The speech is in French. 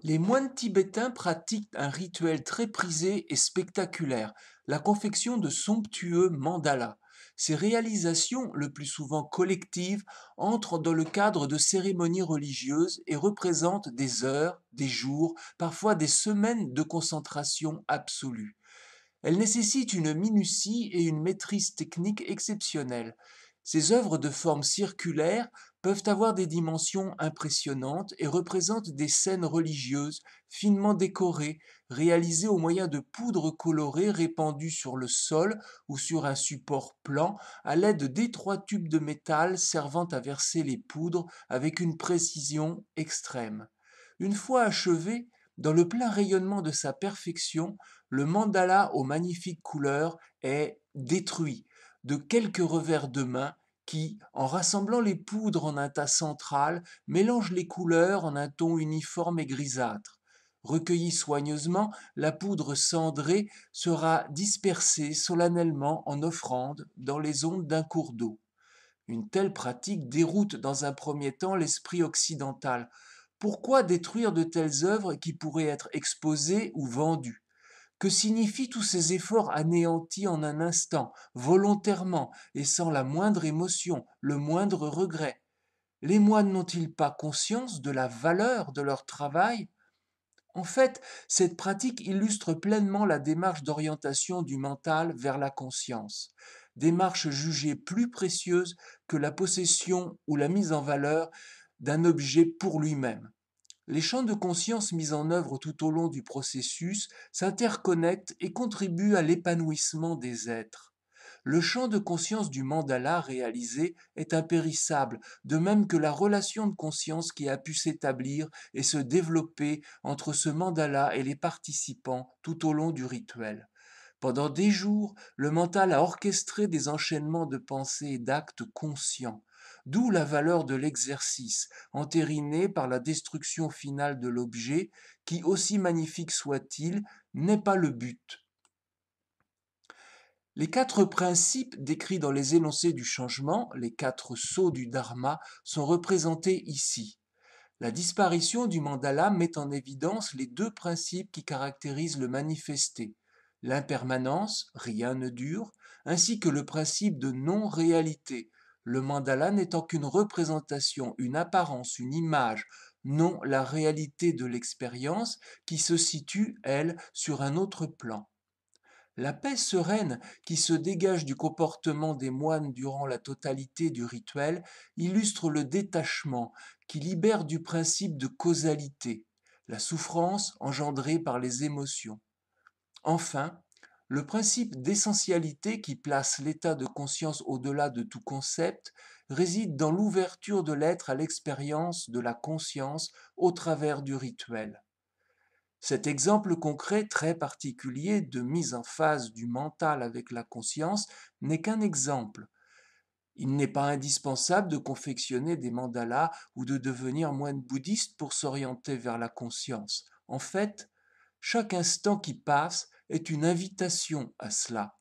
Les moines tibétains pratiquent un rituel très prisé et spectaculaire, la confection de somptueux mandalas. Ces réalisations, le plus souvent collectives, entrent dans le cadre de cérémonies religieuses et représentent des heures, des jours, parfois des semaines de concentration absolue. Elles nécessitent une minutie et une maîtrise technique exceptionnelles. Ces œuvres de forme circulaire peuvent avoir des dimensions impressionnantes et représentent des scènes religieuses finement décorées, réalisées au moyen de poudre colorée répandue sur le sol ou sur un support plan à l'aide d'étroits tubes de métal servant à verser les poudres avec une précision extrême. Une fois achevé, dans le plein rayonnement de sa perfection, le mandala aux magnifiques couleurs est détruit de quelques revers de main qui, en rassemblant les poudres en un tas central, mélangent les couleurs en un ton uniforme et grisâtre. Recueillie soigneusement, la poudre cendrée sera dispersée solennellement en offrande dans les ondes d'un cours d'eau. Une telle pratique déroute dans un premier temps l'esprit occidental. Pourquoi détruire de telles œuvres qui pourraient être exposées ou vendues? Que signifient tous ces efforts anéantis en un instant, volontairement et sans la moindre émotion, le moindre regret? Les moines n'ont-ils pas conscience de la valeur de leur travail? En fait, cette pratique illustre pleinement la démarche d'orientation du mental vers la conscience, démarche jugée plus précieuse que la possession ou la mise en valeur d'un objet pour lui-même. Les champs de conscience mis en œuvre tout au long du processus s'interconnectent et contribuent à l'épanouissement des êtres. Le champ de conscience du mandala réalisé est impérissable, de même que la relation de conscience qui a pu s'établir et se développer entre ce mandala et les participants tout au long du rituel. Pendant des jours, le mental a orchestré des enchaînements de pensées et d'actes conscients, d'où la valeur de l'exercice, entériné par la destruction finale de l'objet, qui, aussi magnifique soit-il, n'est pas le but. Les quatre principes décrits dans les énoncés du changement, les quatre sceaux du dharma, sont représentés ici. La disparition du mandala met en évidence les deux principes qui caractérisent le manifesté, l'impermanence, rien ne dure, ainsi que le principe de non-réalité, le mandala n'étant qu'une représentation, une apparence, une image, non la réalité de l'expérience qui se situe, elle, sur un autre plan. La paix sereine qui se dégage du comportement des moines durant la totalité du rituel illustre le détachement qui libère du principe de causalité, la souffrance engendrée par les émotions. Enfin, le principe d'essentialité qui place l'état de conscience au-delà de tout concept réside dans l'ouverture de l'être à l'expérience de la conscience au travers du rituel. Cet exemple concret très particulier de mise en phase du mental avec la conscience n'est qu'un exemple. Il n'est pas indispensable de confectionner des mandalas ou de devenir moine bouddhiste pour s'orienter vers la conscience. En fait, chaque instant qui passe est une invitation à cela.